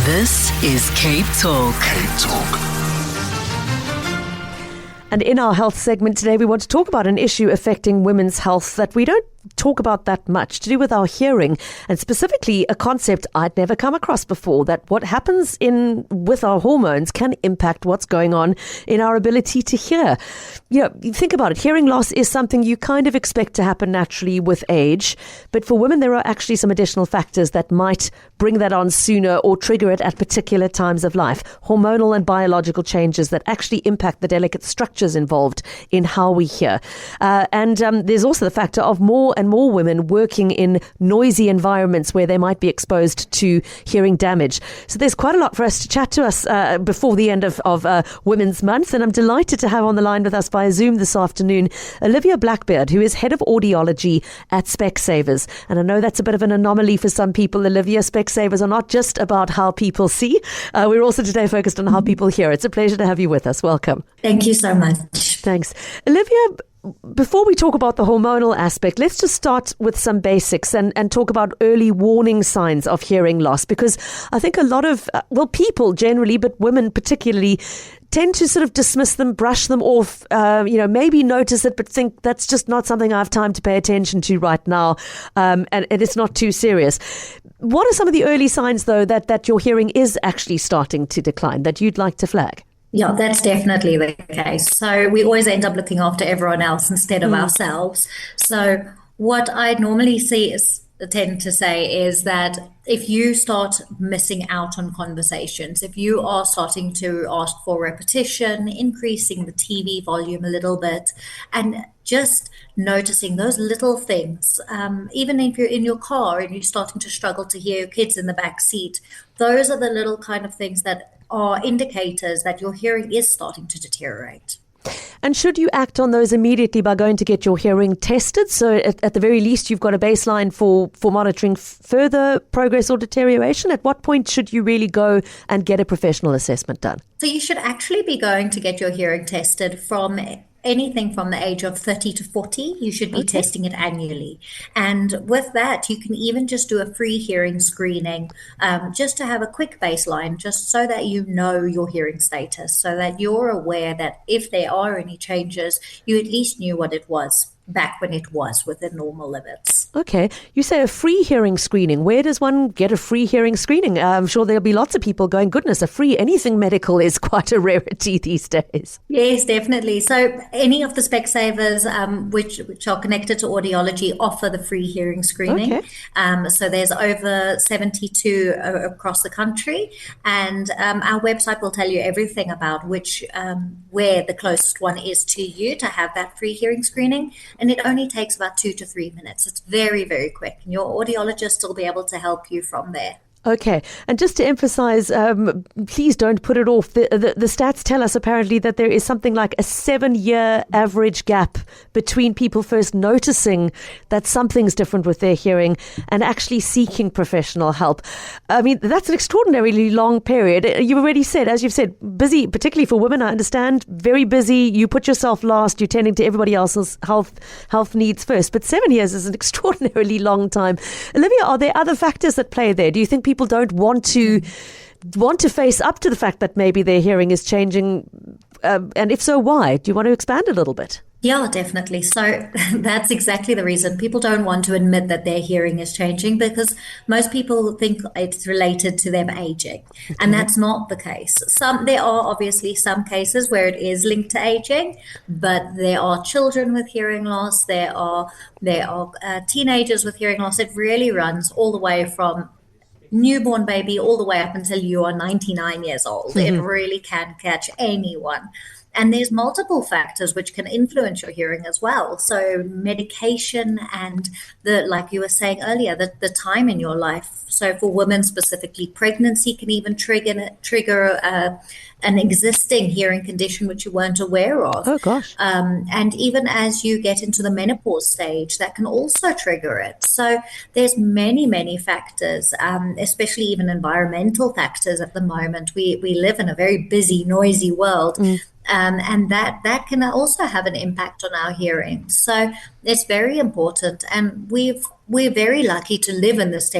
This is Cape Talk. Cape Talk. And in our health segment today, we want to talk about an issue affecting women's health that we don't talk about that much, to do with our hearing, and specifically a concept I'd never come across before, that what happens with our hormones can impact what's going on in our ability to hear. You think about it, hearing loss is something you kind of expect to happen naturally with age, but for women there are actually some additional factors that might bring that on sooner or trigger it at particular times of life. Hormonal and biological changes that actually impact the delicate structures involved in how we hear. And there's also the factor of more and more women working in noisy environments where they might be exposed to hearing damage. So there's quite a lot for us to chat to us before the end of Women's Month, and I'm delighted to have on the line with us via Zoom this afternoon Olivia Blackbeard, who is Head of Audiology at Spec-Savers. And I know that's a bit of an anomaly for some people, Olivia. Spec-Savers are not just about how people see. We're also today focused on how people hear. It's a pleasure to have you with us. Welcome. Thank you so much. Thanks. Olivia, before we talk about the hormonal aspect, let's just start with some basics and talk about early warning signs of hearing loss, because I think a lot of, people generally, but women particularly, tend to sort of dismiss them, brush them off, maybe notice it, but think that's just not something I have time to pay attention to right now, and it's not too serious. What are some of the early signs, though, that your hearing is actually starting to decline, that you'd like to flag? Yeah, that's definitely the case. So we always end up looking after everyone else instead of ourselves. So what I normally tend to say is that if you start missing out on conversations, if you are starting to ask for repetition, increasing the TV volume a little bit, and just noticing those little things, even if you're in your car and you're starting to struggle to hear your kids in the back seat, those are the little kind of things that are indicators that your hearing is starting to deteriorate. And should you act on those immediately by going to get your hearing tested? So at the very least, you've got a baseline for monitoring further progress or deterioration. At what point should you really go and get a professional assessment done? So you should actually be going to get your hearing tested from anything from the age of 30 to 40. You should be testing it annually. And with that, you can even just do a free hearing screening, just to have a quick baseline, just so that you know your hearing status, so that you're aware that if there are any changes, you at least knew what it was back when it was within normal limits. Okay. You say a free hearing screening. Where does one get a free hearing screening? I'm sure there'll be lots of people going, goodness, a free anything medical is quite a rarity these days. Yes, definitely. So any of the Spec-Savers which are connected to Audiology offer the free hearing screening. Okay. So there's over 72 across the country, and our website will tell you everything about where the closest one is to you to have that free hearing screening. And it only takes about 2 to 3 minutes. It's very, very quick. And your audiologist will be able to help you from there. Okay. And just to emphasize, please don't put it off. The stats tell us apparently that there is something like a 7-year average gap between people first noticing that something's different with their hearing and actually seeking professional help. I mean, that's an extraordinarily long period. You already said, as you've said, busy, particularly for women, I understand, very busy. You put yourself last. You're tending to everybody else's health needs first. But 7 years is an extraordinarily long time. Olivia, are there other factors that play there? Do you think people don't want to face up to the fact that maybe their hearing is changing? And if so, why? Do you want to expand a little bit? Yeah, definitely. So that's exactly the reason. People don't want to admit that their hearing is changing, because most people think it's related to them aging. Okay. And that's not the case. There are obviously some cases where it is linked to aging, but there are children with hearing loss. There are teenagers with hearing loss. It really runs all the way from newborn baby all the way up until you are 99 years old. Mm-hmm. It really can catch anyone. And there's multiple factors which can influence your hearing as well. So medication and like you were saying earlier, the time in your life. So for women specifically, pregnancy can even trigger an existing hearing condition which you weren't aware of. Oh, gosh. And even as you get into the menopause stage, that can also trigger it. So there's many, many factors, especially even environmental factors at the moment. We live in a very busy, noisy world. Mm. And that can also have an impact on our hearing. So it's very important. And we're very lucky to live in this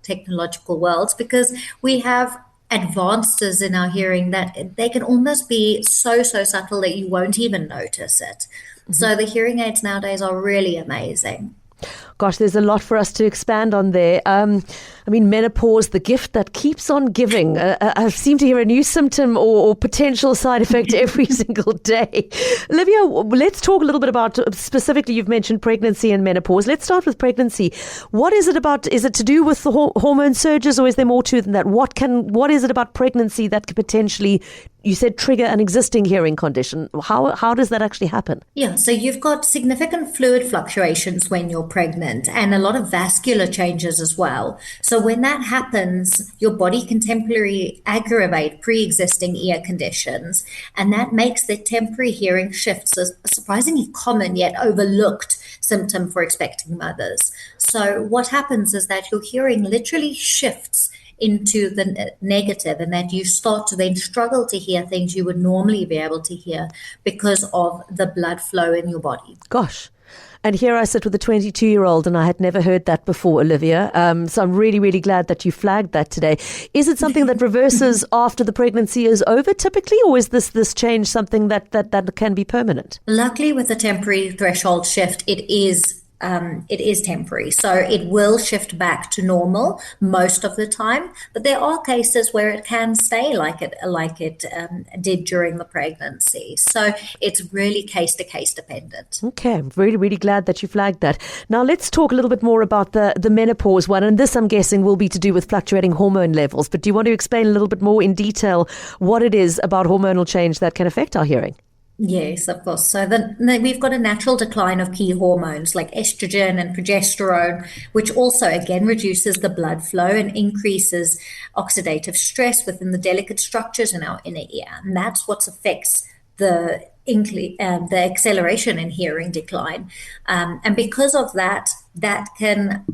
technological worlds, because we have advances in our hearing that they can almost be so subtle that you won't even notice it. So the hearing aids nowadays are really amazing. Gosh, there's a lot for us to expand on there. Menopause, the gift that keeps on giving. I seem to hear a new symptom or potential side effect every single day. Olivia, let's talk a little bit about, specifically, you've mentioned pregnancy and menopause. Let's start with pregnancy. What is it about? Is it to do with the hormone surges, or is there more to it than that? What is it about pregnancy that could potentially, you said, trigger an existing hearing condition? How does that actually happen? Yeah, so you've got significant fluid fluctuations when you're pregnant, and a lot of vascular changes as well. So when that happens, your body can temporarily aggravate pre-existing ear conditions, and that makes the temporary hearing shifts a surprisingly common yet overlooked symptom for expecting mothers. So what happens is that your hearing literally shifts into the negative, and that you start to then struggle to hear things you would normally be able to hear because of the blood flow in your body. Gosh. And here I sit with a 22-year-old, and I had never heard that before, Olivia. So I'm really, really glad that you flagged that today. Is it something that reverses after the pregnancy is over typically, or is this change something that can be permanent? Luckily, with the temporary threshold shift, it is temporary. So it will shift back to normal most of the time, but there are cases where it can stay like it did during the pregnancy. So it's really case to case dependent. Okay, I'm really, really glad that you flagged that. Now let's talk a little bit more about the menopause one, and this I'm guessing will be to do with fluctuating hormone levels, but do you want to explain a little bit more in detail what it is about hormonal change that can affect our hearing? Yes, of course. So we've got a natural decline of key hormones like estrogen and progesterone, which also, again, reduces the blood flow and increases oxidative stress within the delicate structures in our inner ear. And that's what affects the acceleration in hearing decline. And because of that can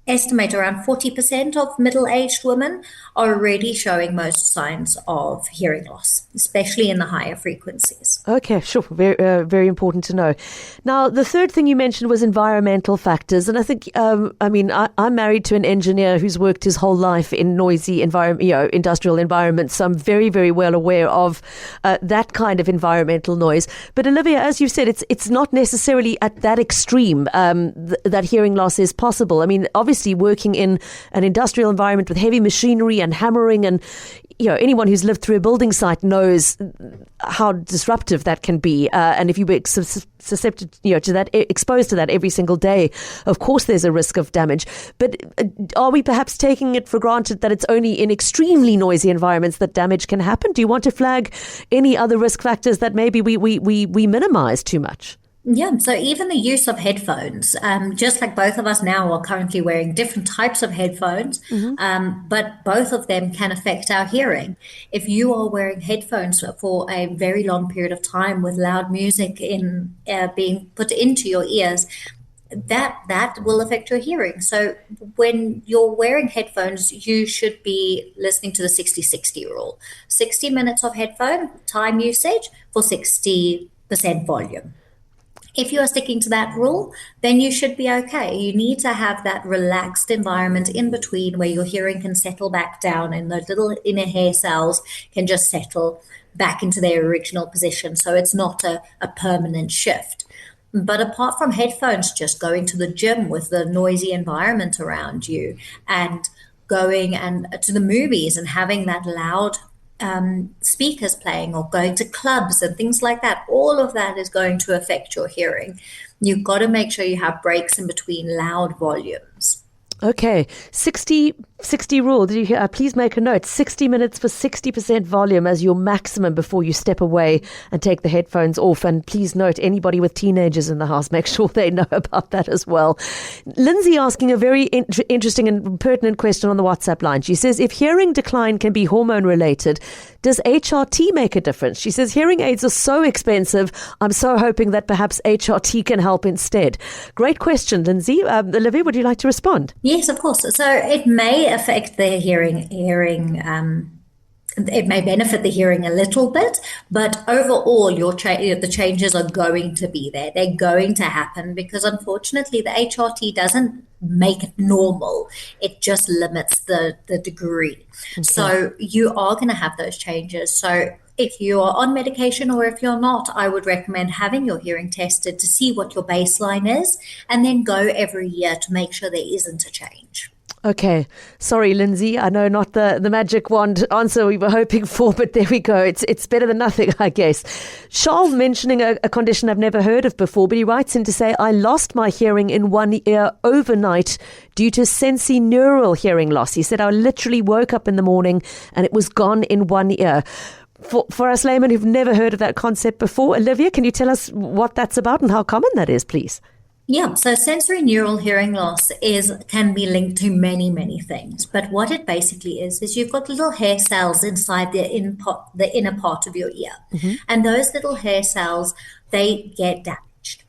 estimate around 40% of middle-aged women are already showing most signs of hearing loss, especially in the higher frequencies. Okay, sure. Very, very important to know. Now, the third thing you mentioned was environmental factors. And I think, I'm married to an engineer who's worked his whole life in noisy industrial environments. So I'm very, very well aware of that kind of environmental noise. But Olivia, as you said, it's not necessarily at that extreme that hearing loss is possible. I mean, obviously working in an industrial environment with heavy machinery and hammering, and anyone who's lived through a building site knows how disruptive that can be. And if you were susceptible to that, exposed to that every single day, of course there's a risk of damage. But are we perhaps taking it for granted that it's only in extremely noisy environments that damage can happen? Do you want to flag any other risk factors that maybe we minimize too much? Yeah, so even the use of headphones, just like both of us now are currently wearing different types of headphones, but both of them can affect our hearing. If you are wearing headphones for a very long period of time with loud music being put into your ears, that will affect your hearing. So when you're wearing headphones, you should be listening to the 60-60 rule. 60 minutes of headphone time usage for 60% volume. If you are sticking to that rule, then you should be okay. You need to have that relaxed environment in between where your hearing can settle back down and those little inner hair cells can just settle back into their original position. So it's not a permanent shift. But apart from headphones, just going to the gym with the noisy environment around you, and going and to the movies and having that loud speakers playing, or going to clubs and things like that, all of that is going to affect your hearing. You've got to make sure you have breaks in between loud volumes. Okay, 60 rule. Did you hear? Please make a note. 60 minutes for 60% volume as your maximum before you step away and take the headphones off. And please note, anybody with teenagers in the house, make sure they know about that as well. Lindsay asking a very interesting and pertinent question on the WhatsApp line. She says, if hearing decline can be hormone related, does HRT make a difference? She says, hearing aids are so expensive. I'm so hoping that perhaps HRT can help instead. Great question, Lindsay. Olivia, would you like to respond? Yes, of course. So it may affect their hearing it may benefit the hearing a little bit, but overall, the changes are going to be there. They're going to happen because, unfortunately, the HRT doesn't make it normal. It just limits the degree. Okay. So you are going to have those changes. So if you are on medication or if you're not, I would recommend having your hearing tested to see what your baseline is, and then go every year to make sure there isn't a change. Okay. Sorry, Lindsay. I know not the magic wand answer we were hoping for, but there we go. It's better than nothing, I guess. Charles mentioning a condition I've never heard of before, but he writes in to say, I lost my hearing in one ear overnight due to sensorineural hearing loss. He said, I literally woke up in the morning and it was gone in one ear. For us laymen who've never heard of that concept before, Olivia, can you tell us what that's about and how common that is, please? Yeah, so sensorineural hearing loss can be linked to many, many things. But what it basically is you've got little hair cells inside the inner part of your ear. Mm-hmm. And those little hair cells, they get damaged.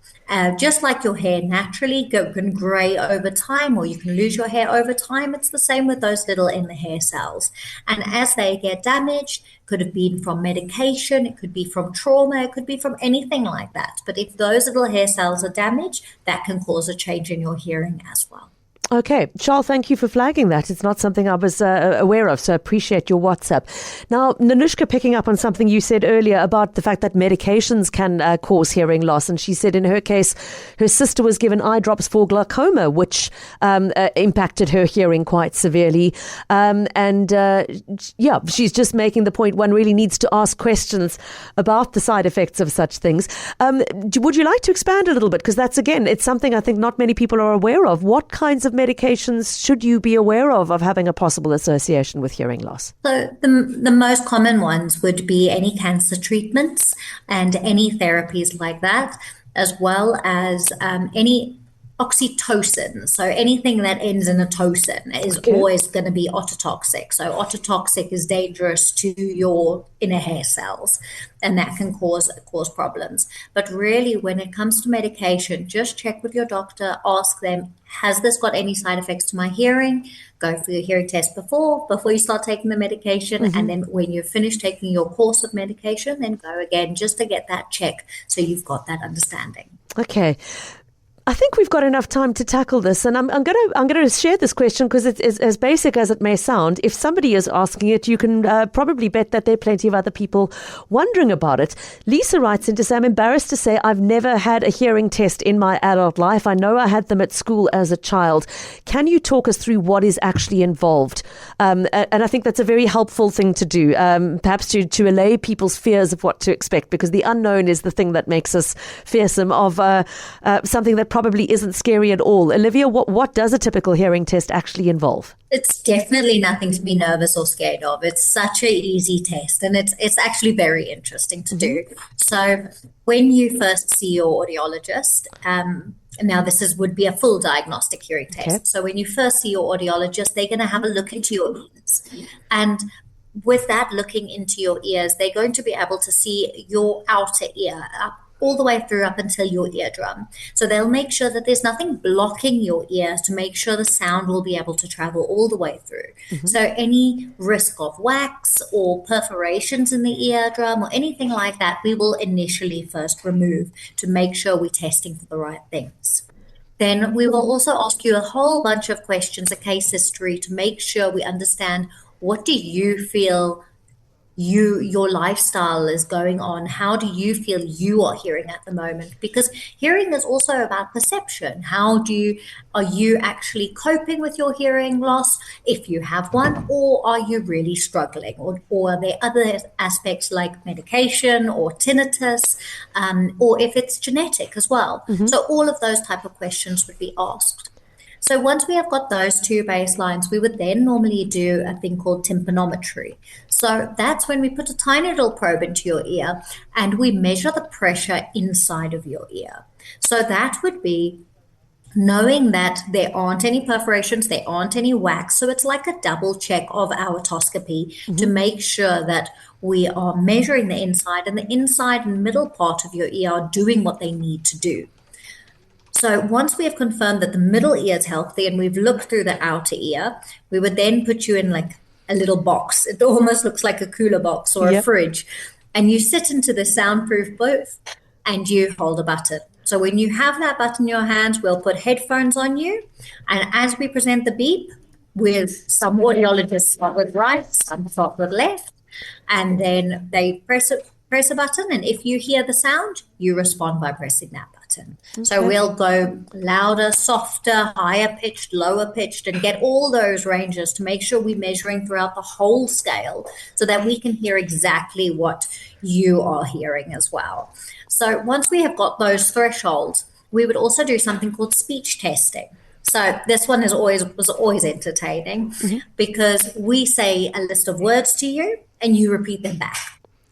Just like your hair naturally can gray over time, or you can lose your hair over time, it's the same with those little inner hair cells. And as they get damaged, could have been from medication, it could be from trauma, it could be from anything like that. But if those little hair cells are damaged, that can cause a change in your hearing as well. Okay. Charles, thank you for flagging that. It's not something I was aware of, so I appreciate your WhatsApp. Now, Nanushka, picking up on something you said earlier about the fact that medications can cause hearing loss, and she said in her case, her sister was given eye drops for glaucoma, which impacted her hearing quite severely. She's just making the point one really needs to ask questions about the side effects of such things. Would you like to expand a little bit? Because that's, again, it's something I think not many people are aware of. What kinds of medications should you be aware of having a possible association with hearing loss? So the most common ones would be any cancer treatments and any therapies like that, as well as any oxytocin. So anything that ends in a tocin is always going to be ototoxic. So ototoxic is dangerous to your inner hair cells, and that can cause problems. But really, when it comes to medication, just check with your doctor, ask them, has this got any side effects to my hearing? Go for your hearing test before you start taking the medication. Mm-hmm. And then when you're finished taking your course of medication, then go again just to get that check so you've got that understanding. Okay. I think we've got enough time to tackle this, and I'm going to share this question because it's as basic as it may sound. If somebody is asking it, you can probably bet that there are plenty of other people wondering about it. Lisa writes in to say, I'm embarrassed to say I've never had a hearing test in my adult life. I know I had them at school as a child. Can you talk us through what is actually involved? And I think that's a very helpful thing to do, perhaps to allay people's fears of what to expect, because the unknown is the thing that makes us fearsome of something that probably isn't scary at all. Olivia, what does a typical hearing test actually involve? It's definitely nothing to be nervous or scared of. It's such an easy test, and it's actually very interesting to do. So when you first see your audiologist, now this would be a full diagnostic hearing test. Okay. So when you first see your audiologist, they're going to have a look into your ears. And with that looking into your ears, they're going to be able to see your outer ear all the way through up until your eardrum. So they'll make sure that there's nothing blocking your ear to make sure the sound will be able to travel all the way through. Mm-hmm. So any risk of wax or perforations in the eardrum or anything like that, we will initially first remove to make sure we're testing for the right things. Then we will also ask you a whole bunch of questions, a case history, to make sure we understand what do you feel your lifestyle is going on. How do you feel you are hearing at the moment? Because hearing is also about perception. Are you actually coping with your hearing loss if you have one, or are you really struggling? Or are there other aspects like medication or tinnitus, or if it's genetic as well? Mm-hmm. So all of those type of questions would be asked. So once we have got those two baselines, we would then normally do a thing called tympanometry. So that's when we put a tiny little probe into your ear and we measure the pressure inside of your ear. So that would be knowing that there aren't any perforations, there aren't any wax. So it's like a double check of our otoscopy to make sure that we are measuring the inside, and the inside and middle part of your ear are doing what they need to do. So once we have confirmed that the middle ear is healthy and we've looked through the outer ear, we would then put you in like a little box. It almost looks like a cooler box or a fridge. And you sit into the soundproof booth and you hold a button. So when you have that button in your hands, we'll put headphones on you. And as we present the beep, with some audiologists start with right, some start with left, and then they press a button. And if you hear the sound, you respond by pressing that button. Okay. So we'll go louder, softer, higher pitched, lower pitched, and get all those ranges to make sure we're measuring throughout the whole scale so that we can hear exactly what you are hearing as well. So once we have got those thresholds, we would also do something called speech testing. So this one was always entertaining because we say a list of words to you and you repeat them back.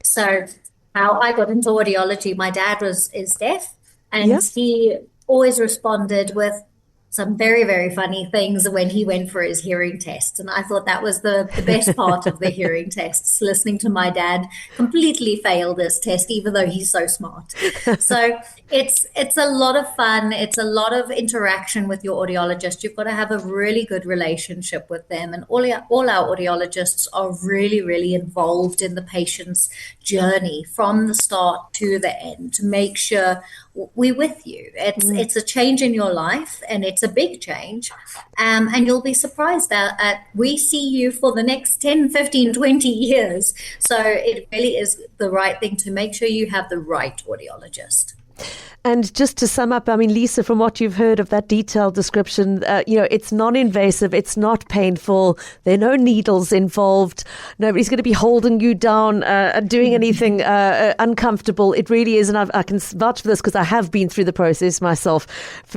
So how I got into audiology, my dad is deaf, and he always responded with some very, very funny things when he went for his hearing test. And I thought that was the best part of the hearing tests, listening to my dad completely fail this test, even though he's so smart. So it's a lot of fun. It's a lot of interaction with your audiologist. You've got to have a really good relationship with them. And all our audiologists are really, really involved in the patient's journey from the start to the end to make sure we're with you. It's a change in your life, and it's a big change. And you'll be surprised that we see you for the next 10, 15, 20 years. So it really is the right thing to make sure you have the right audiologist. And just to sum up, I mean, Lisa, from what you've heard of that detailed description, it's non-invasive, it's not painful, there are no needles involved, nobody's going to be holding you down, doing anything uncomfortable. It really is, and I can vouch for this because I have been through the process myself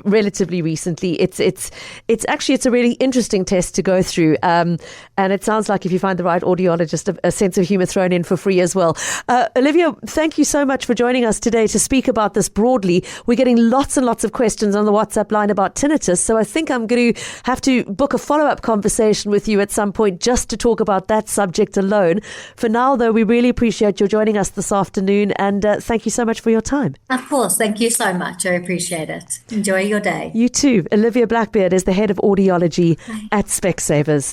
relatively recently. It's a really interesting test to go through, and it sounds like if you find the right audiologist, a sense of humour thrown in for free as well. Olivia, thank you so much for joining us today to speak about this broadly. We're getting lots and lots of questions on the WhatsApp line about tinnitus, so I think I'm going to have to book a follow-up conversation with you at some point just to talk about that subject alone. For now, though, we really appreciate your joining us this afternoon, and thank you so much for your time. Of course. Thank you so much. I appreciate it. Enjoy your day. You too. Olivia Blackbeard is the head of audiology at Spec-Savers.